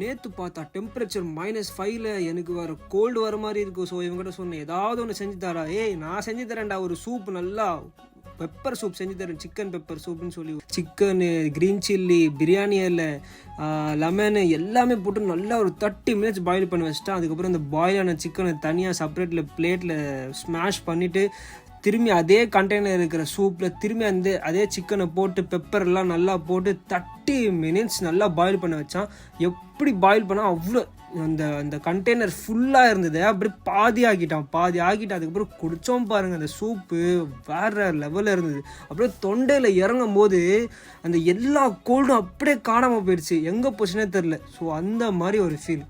நேற்று பார்த்தா டெம்பரேச்சர் -5ல் எனக்கு வர கோல்டு வர மாதிரி இருக்கும். ஸோ இவங்ககிட்ட சொன்னேன், ஏதாவது ஒன்று செஞ்சு தரா. நான் செஞ்சு தரேன்டா, ஒரு சூப் நல்லா பெப்பர் சூப் செஞ்சு தரேன், சிக்கன் பெப்பர் சூப்னு சொல்லி சிக்கனு, க்ரீன் சில்லி, பிரியாணி இலை, லெமனு எல்லாமே போட்டு நல்லா ஒரு 30 minutes பாயில் பண்ணி வச்சுட்டேன். அதுக்கப்புறம் இந்த பாயிலான சிக்கனை தனியாக செப்பரேட்டில் பிளேட்டில் ஸ்மாஷ் பண்ணிவிட்டு திரும்பி அதே கண்டெய்னர் இருக்கிற சூப்பில் திரும்பி அதே சிக்கனை போட்டு பெப்பர்லாம் நல்லா போட்டு 30 minutes நல்லா பாயில் பண்ண வச்சான். எப்படி பாயில் பண்ணால் அவ்வளோ அந்த கண்டெய்னர் ஃபுல்லாக இருந்தது. அப்படி பாதி ஆக்கிட்டான். அதுக்கப்புறம் குடித்தோம் பாருங்கள், அந்த சூப்பு வேறு லெவலில் இருந்தது. அப்படியே தொண்டையில் இறங்கும் போது அந்த எல்லா கோல்டும் அப்படியே காணாமல் போயிடுச்சு, எங்கே போச்சுன்னே தெரில. ஸோ அந்த மாதிரி ஒரு ஃபீல்.